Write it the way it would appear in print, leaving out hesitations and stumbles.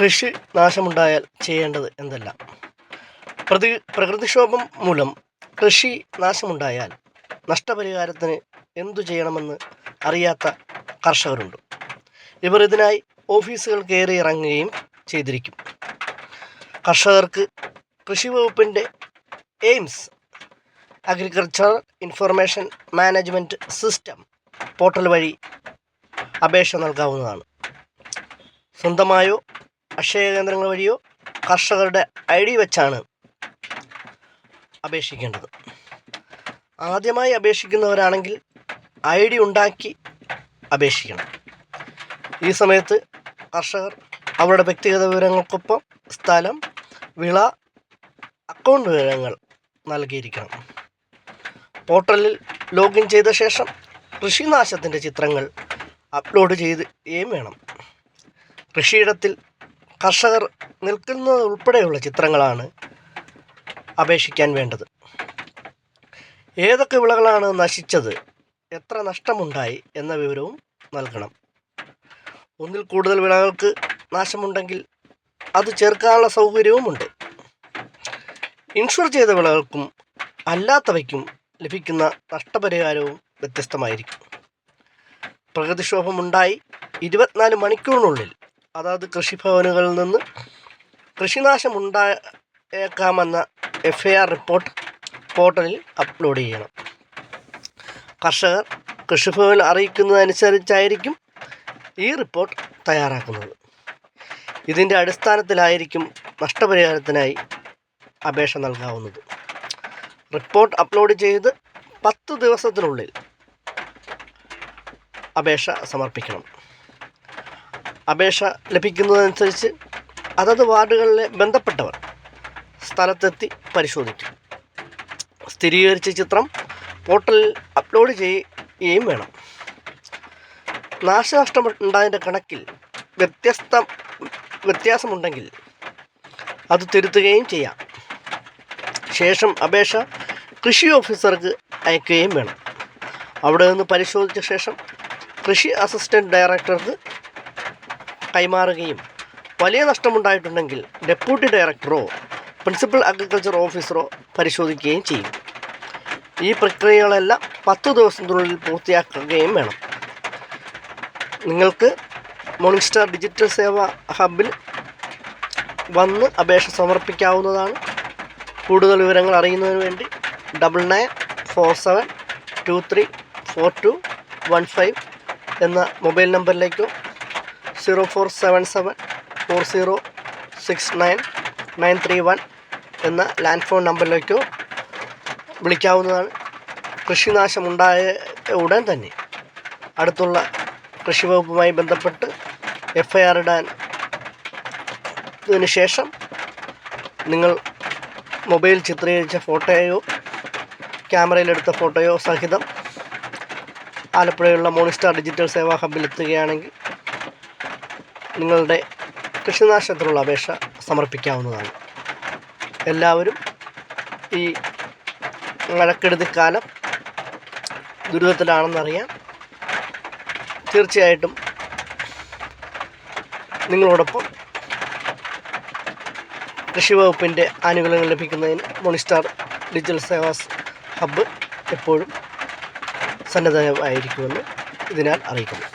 കൃഷി നാശമുണ്ടായാൽ ചെയ്യേണ്ടത് എന്തെല്ലാം? പ്രകൃതിക്ഷോഭം മൂലം കൃഷി നാശമുണ്ടായാൽ നഷ്ടപരിഹാരത്തിന് എന്തു ചെയ്യണമെന്ന് അറിയാത്ത കർഷകരുണ്ട്. ഇവർ ഇതിനായി ഓഫീസുകൾ കയറി ഇറങ്ങുകയും ചെയ്തിരിക്കും. കർഷകർക്ക് കൃഷി വകുപ്പിൻ്റെ AIMS agriculture information management system portal വഴി അപേക്ഷ നൽകാവുന്നതാണ്. സ്വന്തമായോ അക്ഷയ കേന്ദ്രങ്ങൾ വഴിയോ കർഷകരുടെ ID വെച്ചാണ് അപേക്ഷിക്കേണ്ടത്. ആദ്യമായി അപേക്ഷിക്കുന്നവരാണെങ്കിൽ ID ഉണ്ടാക്കി അപേക്ഷിക്കണം. ഈ സമയത്ത് കർഷകർ അവരുടെ വ്യക്തിഗത വിവരങ്ങൾക്കൊപ്പം സ്ഥലം, വിള, അക്കൗണ്ട് വിവരങ്ങൾ നൽകിയിരിക്കണം. പോർട്ടലിൽ ലോഗിൻ ചെയ്ത ശേഷം കൃഷിനാശത്തിൻ്റെ ചിത്രങ്ങൾ അപ്ലോഡ് ചെയ്യുകയും വേണം. കൃഷിയിടത്തിൽ കർഷകർ നിൽക്കുന്നത് ഉൾപ്പെടെയുള്ള ചിത്രങ്ങളാണ് അപേക്ഷിക്കാൻ വേണ്ടത്. ഏതൊക്കെ വിളകളാണ് നശിച്ചത്, എത്ര നഷ്ടമുണ്ടായി എന്ന വിവരവും നൽകണം. ഒന്നിൽ കൂടുതൽ വിളകൾക്ക് നാശമുണ്ടെങ്കിൽ അത് ചേർക്കാനുള്ള സൗകര്യവുമുണ്ട്. ഇൻഷുർ ചെയ്ത വിളകൾക്കും അല്ലാത്തവയ്ക്കും ലഭിക്കുന്ന നഷ്ടപരിഹാരവും വ്യത്യസ്തമായിരിക്കും. പ്രകൃതിക്ഷോഭമുണ്ടായി 24 മണിക്കൂറിനുള്ളിൽ അതാത് കൃഷിഭവനുകളിൽ നിന്ന് കൃഷിനാശമുണ്ടായേക്കാമെന്ന FIR റിപ്പോർട്ട് പോർട്ടലിൽ അപ്ലോഡ് ചെയ്യണം. കർഷകർ കൃഷിഭവൻ അറിയിക്കുന്നതനുസരിച്ചായിരിക്കും ഈ റിപ്പോർട്ട് തയ്യാറാക്കുന്നത്. ഇതിൻ്റെ അടിസ്ഥാനത്തിലായിരിക്കും നഷ്ടപരിഹാരത്തിനായി അപേക്ഷ നൽകാവുന്നത്. റിപ്പോർട്ട് അപ്ലോഡ് ചെയ്ത് 10 ദിവസത്തിനുള്ളിൽ അപേക്ഷ സമർപ്പിക്കണം. അപേക്ഷ ലഭിക്കുന്നതനുസരിച്ച് അതത് വാർഡുകളിലെ ബന്ധപ്പെട്ടവർ സ്ഥലത്തെത്തി പരിശോധിക്കും. സ്ഥിരീകരിച്ച ചിത്രം പോർട്ടലിൽ അപ്ലോഡ് ചെയ്യുകയും വേണം. നാശനഷ്ടമുണ്ടായതിൻ്റെ കണക്കിൽ വ്യത്യാസമുണ്ടെങ്കിൽ അത് തിരുത്തുകയും ചെയ്യാം. ശേഷം അപേക്ഷ കൃഷി ഓഫീസർക്ക് അയക്കുകയും വേണം. അവിടെ നിന്ന് പരിശോധിച്ച ശേഷം കൃഷി അസിസ്റ്റൻറ്റ് ഡയറക്ടർക്ക് കൈമാറുകയും വലിയ നഷ്ടമുണ്ടായിട്ടുണ്ടെങ്കിൽ ഡെപ്യൂട്ടി ഡയറക്ടറോ പ്രിൻസിപ്പൽ അഗ്രികൾച്ചർ ഓഫീസറോ പരിശോധിക്കുകയും ചെയ്യും. ഈ പ്രക്രിയകളെല്ലാം 10 ദിവസത്തിനുള്ളിൽ പൂർത്തിയാക്കുകയും വേണം. നിങ്ങൾക്ക് മോർണിംഗ് സ്റ്റാർ ഡിജിറ്റൽ സേവാ ഹബ്ബിൽ വന്ന് അപേക്ഷ സമർപ്പിക്കാവുന്നതാണ്. കൂടുതൽ വിവരങ്ങൾ അറിയുന്നതിന് വേണ്ടി 9947234215 എന്ന മൊബൈൽ നമ്പറിലേക്കോ 0477406991 എന്ന ലാൻഡ് ഫോൺ നമ്പറിലേക്കോ വിളിക്കാവുന്നതാണ്. കൃഷിനാശമുണ്ടായ ഉടൻ തന്നെ അടുത്തുള്ള കൃഷി വകുപ്പുമായി ബന്ധപ്പെട്ട് FIR ഇടാൻ ശേഷം നിങ്ങൾ മൊബൈൽ ചിത്രീകരിച്ച ഫോട്ടോയോ ക്യാമറയിലെടുത്ത ഫോട്ടോയോ സഹിതം ആലപ്പുഴയുള്ള മോർണിംഗ് സ്റ്റാർ ഡിജിറ്റൽ സേവാ ഹബ്ബിൽ എത്തുകയാണെങ്കിൽ നിങ്ങളുടെ കൃഷിനാശത്തിനുള്ള അപേക്ഷ സമർപ്പിക്കാവുന്നതാണ്. എല്ലാവരും ഈ മഴക്കെടുതിക്കാലം ദുരിതത്തിലാണെന്നറിയാം. തീർച്ചയായിട്ടും നിങ്ങളോടൊപ്പം കൃഷി വകുപ്പിൻ്റെ ആനുകൂല്യങ്ങൾ ലഭിക്കുന്നതിന് morning star digital save as hub എപ്പോഴും സന്നദ്ധമായിരിക്കുമെന്ന് ഇതിനാൽ അറിയിക്കുന്നു.